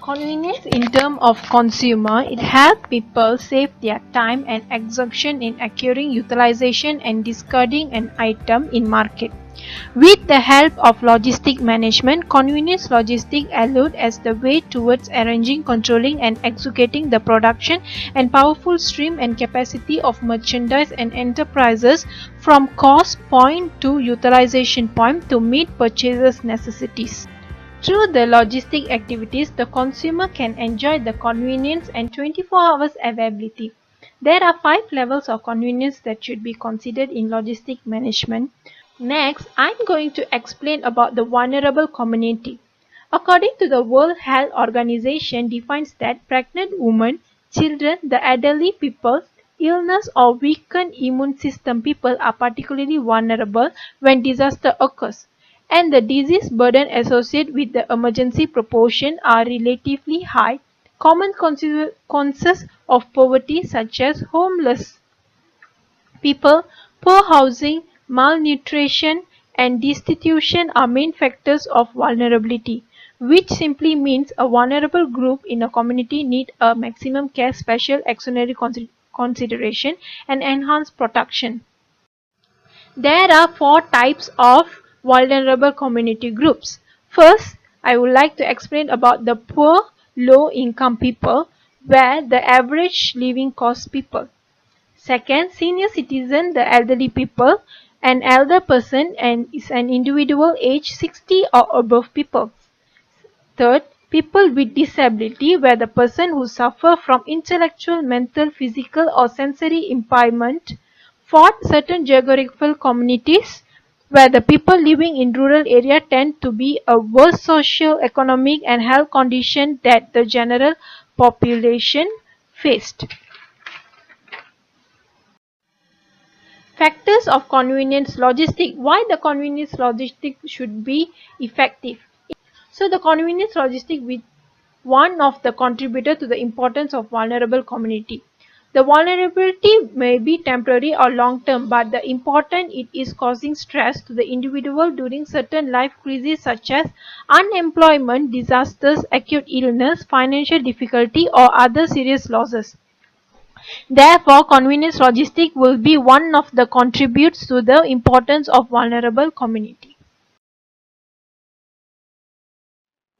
Convenience in terms of consumer, it helps people save their time and exhaustion in acquiring, utilization and discarding an item in market. With the help of logistic management, convenience logistics allude as the way towards arranging, controlling and executing the production and powerful stream and capacity of merchandise and enterprises from cost point to utilization point to meet purchasers' necessities. Through the logistic activities, the consumer can enjoy the convenience and 24 hours availability. There are 5 levels of convenience that should be considered in logistic management. Next, I'm going to explain about the vulnerable community. According to the World Health Organization defines that pregnant women, children, the elderly people, illness or weakened immune system people are particularly vulnerable when disaster occurs, and the disease burden associated with the emergency proportion are relatively high. Common consequences of poverty such as homeless people, poor housing, malnutrition, and destitution are main factors of vulnerability, which simply means a vulnerable group in a community need a maximum care, special extraordinary consideration, and enhanced protection. There are 4 types of vulnerable community groups. First, I would like to explain about the poor, low-income people, where the average living cost people. Second, senior citizen, the elderly people. An elder person and is an individual age 60 or above people. Third, people with disability, where the person who suffer from intellectual, mental, physical or sensory impairment. Fourth, certain geographical communities, where the people living in rural area tend to be a worse socio-economic and health condition that the general population faced. Factors of convenience logistic. Why the convenience logistic should be effective? So the convenience logistic with one of the contributor to the importance of vulnerable community. The vulnerability may be temporary or long term, but the important it is causing stress to the individual during certain life crises such as unemployment, disasters, acute illness, financial difficulty or other serious losses. Therefore, convenience logistics will be one of the contributes to the importance of vulnerable community.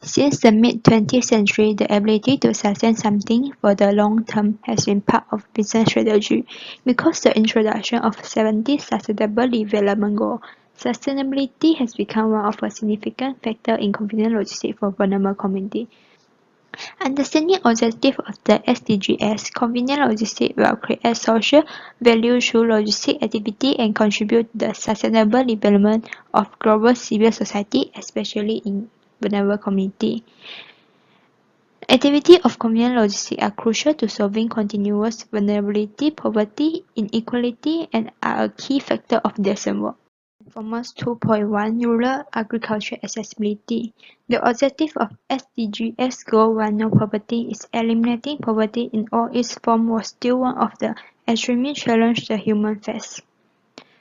Since the mid-20th century, the ability to sustain something for the long term has been part of business strategy. Because the introduction of 70 Sustainable Development Goals, sustainability has become one of a significant factor in convenient logistics for vulnerable communities. Understanding objective of the SDGs, convenient logistics will create social value through logistic activity and contribute to the sustainable development of global civil society, especially in vulnerable communities. Activities of convenient logistics are crucial to solving continuous vulnerability, poverty, inequality, and are a key factor of decent work. Performance 2.1 Rural Agriculture Accessibility. The objective of SDGs Goal 1 No Poverty is eliminating poverty in all its forms was still one of the extreme challenges the human face.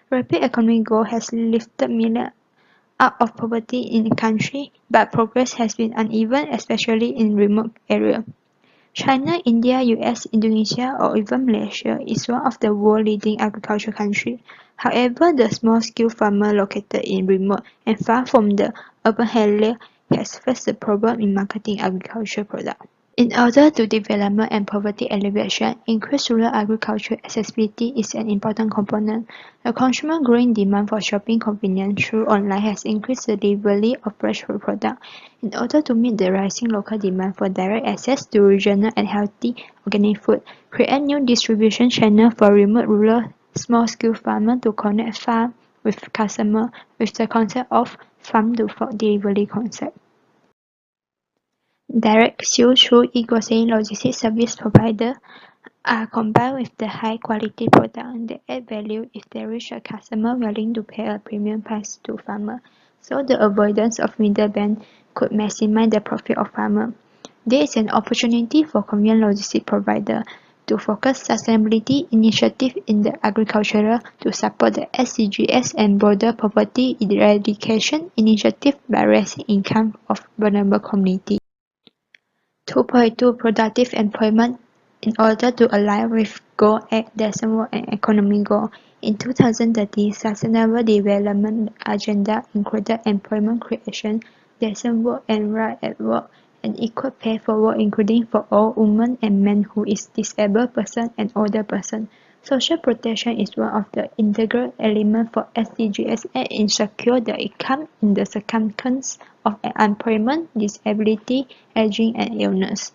Rapid economic growth has lifted millions out of poverty in the country, but progress has been uneven, especially in remote areas. China, India, US, Indonesia, or even Malaysia is one of the world's leading agricultural countries. However, the small-scale farmer located in remote and far from the urban area has faced a problem in marketing agricultural products. In order to development and poverty alleviation, increased rural agricultural accessibility is an important component. The consumer growing demand for shopping convenience through online has increased the delivery of fresh food products. In order to meet the rising local demand for direct access to regional and healthy organic food, create new distribution channels for remote rural small-scale farmers to connect farm with customers with the concept of farm-to-fork delivery concept. Direct sales through e-grocery logistics service providers are combined with the high-quality product that add value if they reach a customer willing to pay a premium price to farmer, so the avoidance of middlemen could maximize the profit of farmer. There is an opportunity for convenient logistics providers to focus sustainability initiatives in the agriculture to support the SDGs and broader poverty eradication initiative by raising income of vulnerable communities. 2.2 Productive employment. In order to align with Goal 8 Decent Work and Economy Goal, in 2030, Sustainable Development Agenda included employment creation, decent work and right at work, and equal pay for work including for all women and men who is disabled person and older person. Social protection is one of the integral elements for SDGs and ensure the income in the circumstance of unemployment, disability, aging and illness.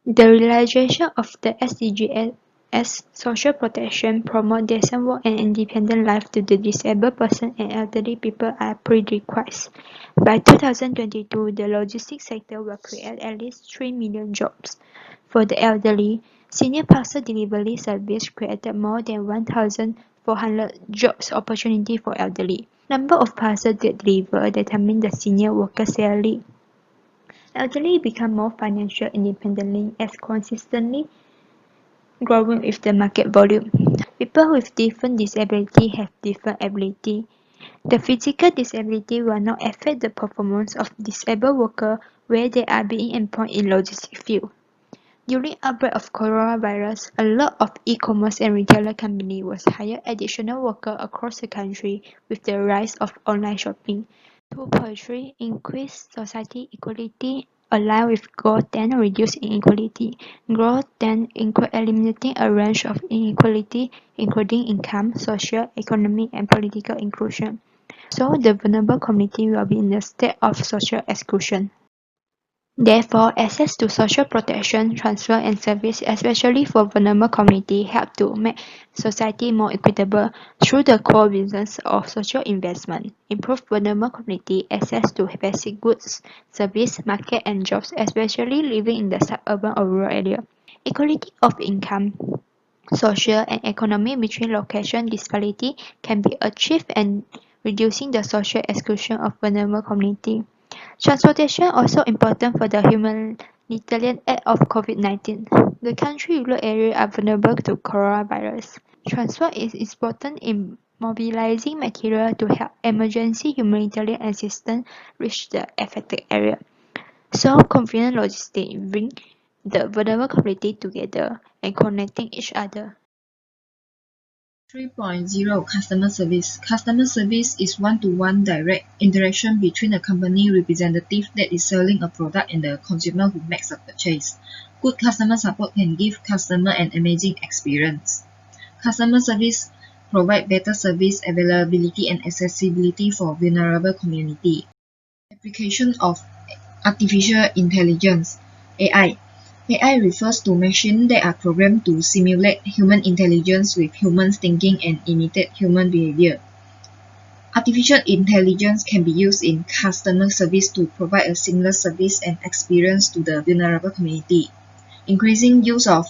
The realization of the SDGs as social protection promote decent work and independent life to the disabled person and elderly people are prerequisites. By 2022, the logistics sector will create at least 3 million jobs. For the elderly, senior parcel delivery service created more than 1,400 jobs opportunity for elderly. Number of parcels delivered determine the senior worker salary. Elderly become more financially independent as consistently growing with the market volume. People with different disability have different ability. The physical disability will not affect the performance of disabled workers where they are being employed in logistics field. During outbreak of coronavirus, a lot of e-commerce and retailer companies was hire additional workers across the country with the rise of online shopping. 2.3 Increase society equality. Align with Goal 10 Reduce inequality. Goal 10 include eliminating a range of inequality including income, social, economic and political inclusion. So the vulnerable community will be in a state of social exclusion. Therefore, access to social protection, transfer and service, especially for vulnerable communities, help to make society more equitable through the core business of social investment, improve vulnerable community access to basic goods, service, market and jobs, especially living in the suburban or rural area. Equality of income, social and economic between location disparity can be achieved and reducing the social exclusion of vulnerable community. Transportation also important for the humanitarian aid of COVID-19. The country rural areas are vulnerable to coronavirus. Transport is important in mobilizing material to help emergency humanitarian assistance reach the affected area. So convenient logistics bring the vulnerable community together and connecting each other. 3.0 Customer Service. Customer service is one-to-one direct interaction between a company representative that is selling a product and the consumer who makes a purchase. Good customer support can give customer an amazing experience. Customer service provide better service availability and accessibility for vulnerable community. Application of artificial intelligence (AI). AI refers to machines that are programmed to simulate human intelligence with humans thinking and imitate human behavior. Artificial intelligence can be used in customer service to provide a seamless service and experience to the vulnerable community. Increasing use of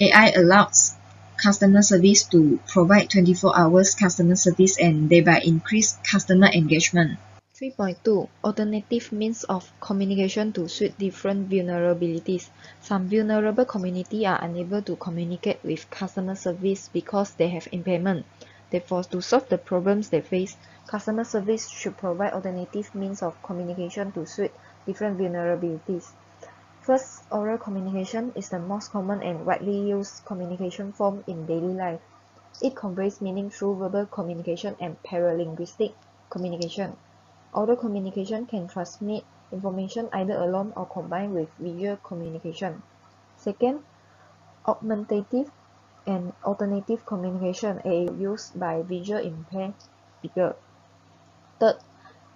AI allows customer service to provide 24 hours customer service and thereby increase customer engagement. 3.2 Alternative means of communication to suit different vulnerabilities. Some vulnerable communities are unable to communicate with customer service because they have impairment. Therefore, to solve the problems they face, customer service should provide alternative means of communication to suit different vulnerabilities. First, oral communication is the most common and widely used communication form in daily life. It conveys meaning through verbal communication and paralinguistic communication. Oral communication can transmit information either alone or combined with visual communication. Second, augmentative and alternative communication are used by visual impaired people. Third,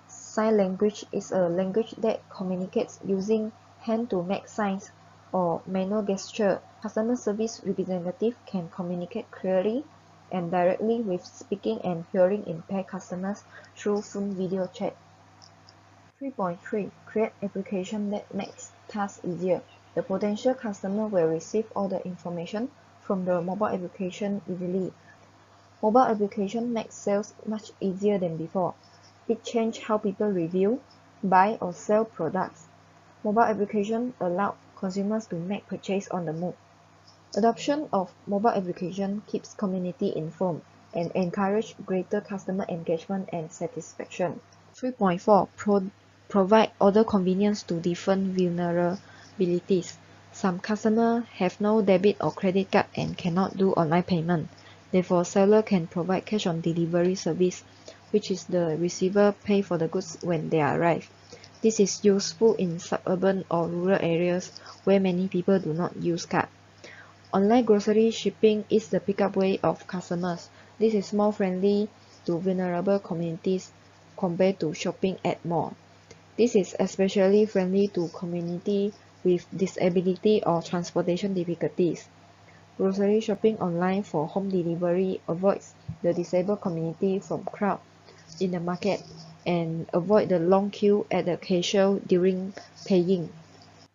sign language is a language that communicates using hand to make signs or manual gesture. Customer service representative can communicate clearly and directly with speaking and hearing impaired customers through phone video chat. 3.3 Create application that makes tasks easier. The potential customer will receive all the information from the mobile application easily. Mobile application makes sales much easier than before. It changed how people review, buy or sell products. Mobile application allow consumers to make purchase on the move. Adoption of mobile application keeps community informed and encourage greater customer engagement and satisfaction. 3.4 Provide order convenience to different vulnerabilities. Some customers have no debit or credit card and cannot do online payment. Therefore, seller can provide cash on delivery service, which is the receiver pay for the goods when they arrive. This is useful in suburban or rural areas where many people do not use card. Online grocery shipping is the pickup way of customers. This is more friendly to vulnerable communities compared to shopping at mall. This is especially friendly to community with disability or transportation difficulties. Grocery shopping online for home delivery avoids the disabled community from crowd in the market and avoid the long queue at the cashier during paying.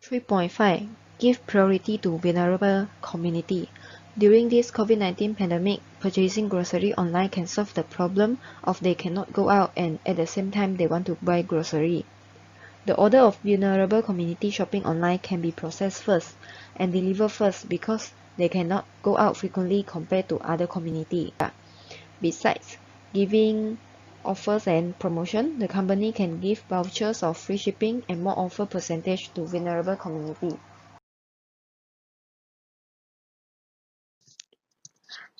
3.5 Give priority to vulnerable community. During this COVID-19 pandemic, purchasing grocery online can solve the problem of they cannot go out and at the same time they want to buy grocery. The order of vulnerable community shopping online can be processed first and delivered first because they cannot go out frequently compared to other community. Besides giving offers and promotion, the company can give vouchers of free shipping and more offer percentage to vulnerable community.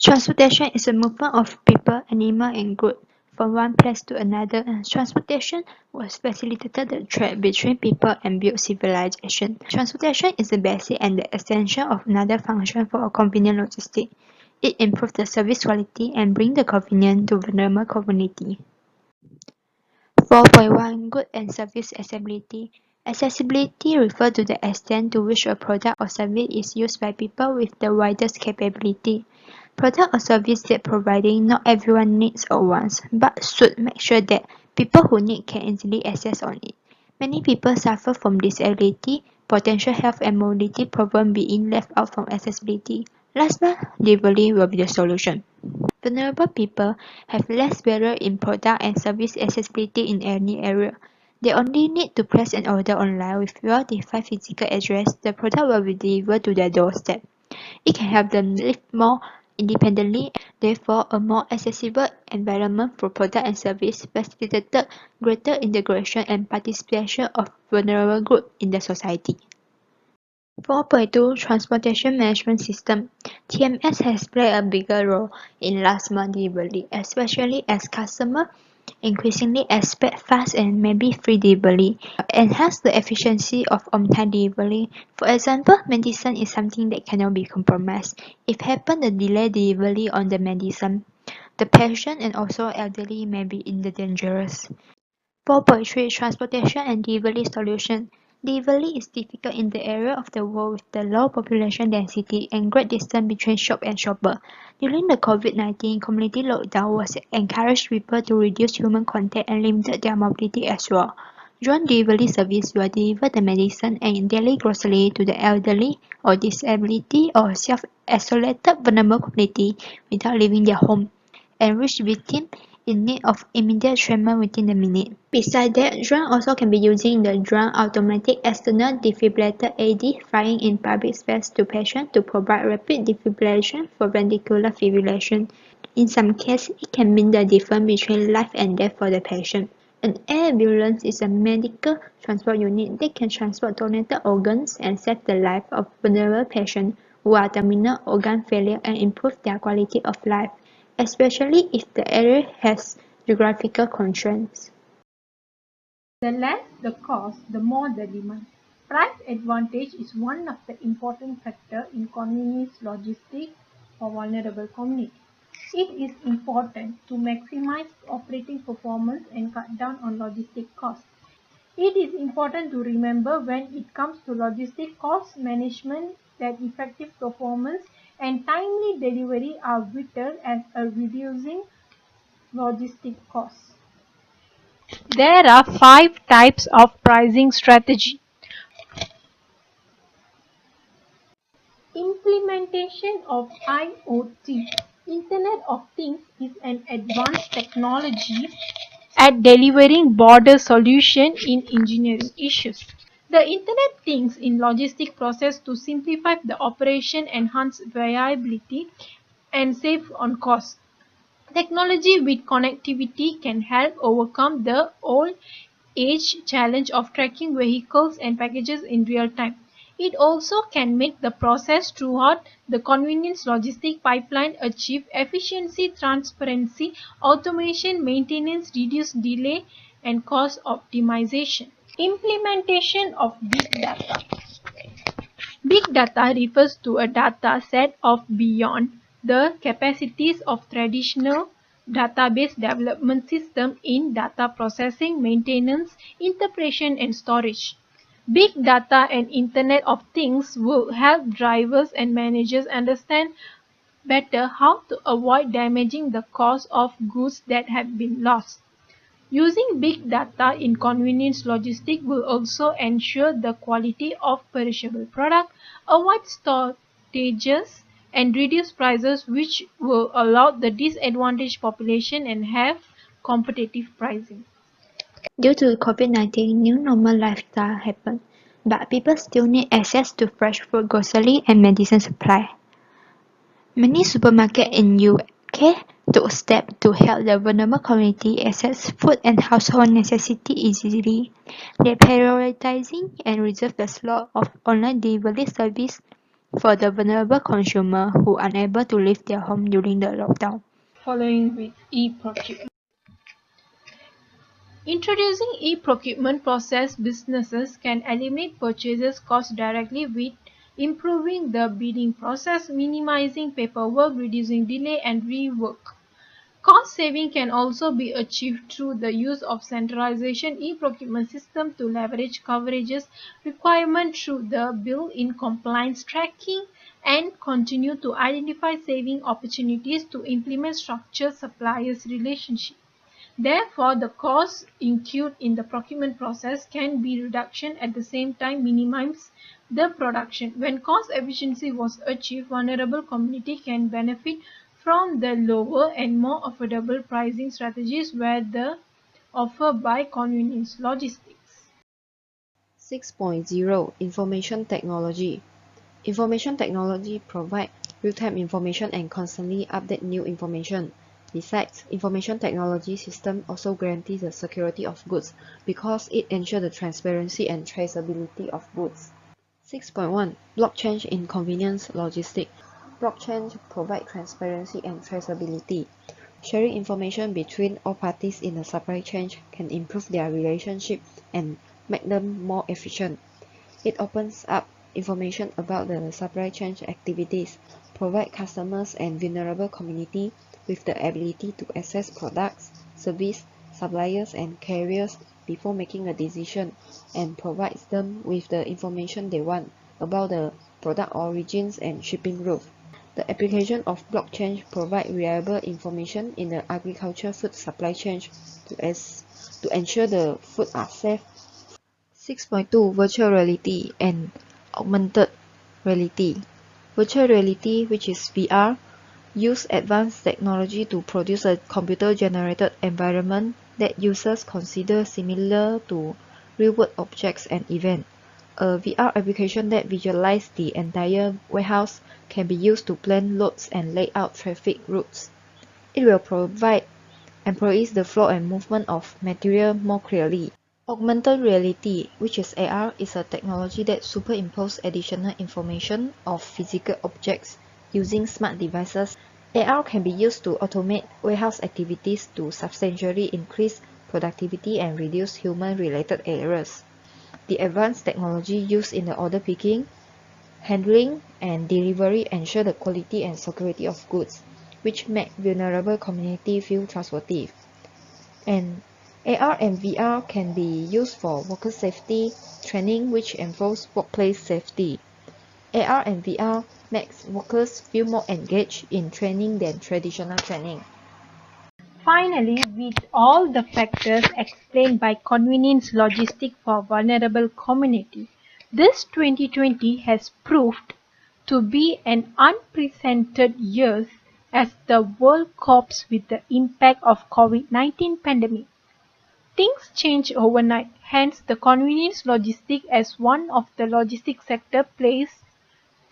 Transportation is a movement of people, animal, and goods from one place to another, and transportation was facilitated the trade between people and built civilization. Transportation is the basic and the essential of another function for a convenient logistics. It improves the service quality and brings the convenience to vulnerable community. 4.1 Good and service accessibility. Accessibility refers to the extent to which a product or service is used by people with the widest capability. Product or service that providing not everyone needs or wants, but should make sure that people who need can easily access on it. Many people suffer from disability, potential health and mobility problems being left out from accessibility. Last mile delivery will be the solution. Vulnerable people have less barrier in product and service accessibility in any area. They only need to place an order online with well-defined physical address. The product will be delivered to their doorstep. It can help them live more independently, therefore a more accessible environment for product and service facilitated greater integration and participation of vulnerable groups in the society. 4.2 Transportation Management System TMS has played a bigger role in last mile delivery, especially as customers increasingly expect fast and maybe free delivery. Enhance the efficiency of on-time delivery. For example, medicine is something that cannot be compromised. If happen a delay delivery on the medicine, the patient and also elderly may be in the dangerous. 4.3 Transportation and delivery solution. Delivery is difficult in the area of the world with the low population density and great distance between shop and shopper. During the COVID-19 community lockdown was encouraged people to reduce human contact and limited their mobility as well. Drone delivery service will deliver the medicine and daily grocery to the elderly or disability or self-isolated vulnerable community without leaving their home and reach victims in need of immediate treatment within a minute. Besides that, drone also can be using the drone automatic external defibrillator AD flying in public space to patients to provide rapid defibrillation for ventricular fibrillation. In some cases, it can mean the difference between life and death for the patient. An air ambulance is a medical transport unit that can transport donated organs and save the life of vulnerable patients who are terminal organ failure and improve their quality of life, especially if the area has geographical constraints. The less the cost, the more the demand. Price advantage is one of the important factors in convenience logistics for vulnerable communities. It is important to maximize operating performance and cut down on logistic costs. It is important to remember when it comes to logistic cost management that effective performance and timely delivery are vital as a reducing logistic costs. There are 5 types of pricing strategy. Implementation of IoT, Internet of Things, is an advanced technology at delivering broader solutions in engineering issues. The Internet Things in logistic process to simplify the operation, enhance viability, and save on cost. Technology with connectivity can help overcome the old age challenge of tracking vehicles and packages in real time. It also can make the process throughout the convenience logistic pipeline achieve efficiency, transparency, automation, maintenance, reduce delay, and cost optimization. Implementation of big data. Big data refers to a data set of beyond the capacities of traditional database development system in data processing, maintenance, interpretation, and storage. Big data and Internet of Things will help drivers and managers understand better how to avoid damaging the cost of goods that have been lost. Using big data in convenience logistics will also ensure the quality of perishable product, avoid shortages, and reduce prices, which will allow the disadvantaged population and have competitive pricing. Due to COVID-19, new normal lifestyle happened, but people still need access to fresh food, grocery, and medicine supply. Many supermarkets in UK took steps to help the vulnerable community access food and household necessities easily. They prioritizing and reserve the slot of online delivery service for the vulnerable consumer who are unable to leave their home during the lockdown. Following with e-procurement. Introducing e-procurement process businesses can eliminate purchases costs directly with improving the bidding process, minimizing paperwork, reducing delay and rework. Cost saving can also be achieved through the use of centralization e-procurement system to leverage coverages requirement through the bill-in compliance tracking and continue to identify saving opportunities to implement structured suppliers relationship. Therefore, the costs incurred in the procurement process can be reduction at the same time minimize the production. When cost efficiency was achieved, vulnerable community can benefit from the lower and more affordable pricing strategies where the offered by convenience logistics. 6.0 Information Technology. Information technology provides real-time information and constantly update new information. Besides, information technology system also guarantees the security of goods because it ensures the transparency and traceability of goods. 6.1 Blockchain in convenience logistics. Blockchain provide transparency and traceability. Sharing information between all parties in the supply chain can improve their relationship and make them more efficient. It opens up information about the supply chain activities, provide customers and vulnerable community with the ability to access products, service, suppliers and carriers before making a decision, and provides them with the information they want about the product origins and shipping route. The application of blockchain provide reliable information in the agriculture food supply chain to ensure the food are safe. 6.2 Virtual Reality and Augmented Reality. Virtual reality, which is VR, use advanced technology to produce a computer-generated environment that users consider similar to real-world objects and events. A VR application that visualizes the entire warehouse can be used to plan loads and lay out traffic routes. It will provide employees the flow and movement of material more clearly. Augmented reality, which is AR, is a technology that superimposes additional information of physical objects using smart devices. AR can be used to automate warehouse activities to substantially increase productivity and reduce human-related errors. The advanced technology used in the order picking, handling, and delivery ensure the quality and security of goods, which make vulnerable communities feel trustworthy. And AR and VR can be used for worker safety training, which enforces workplace safety. AR and VR makes workers feel more engaged in training than traditional training. Finally, with all the factors explained by convenience logistics for vulnerable community, this 2020 has proved to be an unprecedented year as the world copes with the impact of COVID-19 pandemic. Things change overnight, hence the convenience logistics as one of the logistics sector plays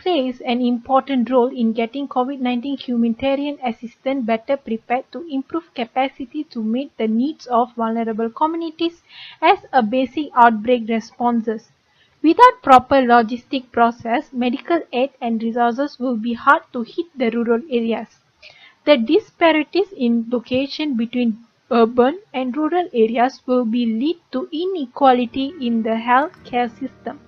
an important role in getting COVID-19 humanitarian assistance better prepared to improve capacity to meet the needs of vulnerable communities as a basic outbreak responses. Without proper logistic process, medical aid and resources will be hard to hit the rural areas. The disparities in location between urban and rural areas will be lead to inequality in the healthcare system.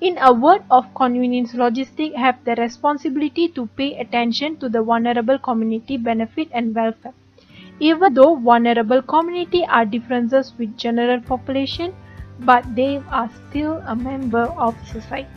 In a word of convenience, logistics have the responsibility to pay attention to the vulnerable community benefit and welfare. Even though vulnerable community are differences with general population, but they are still a member of society.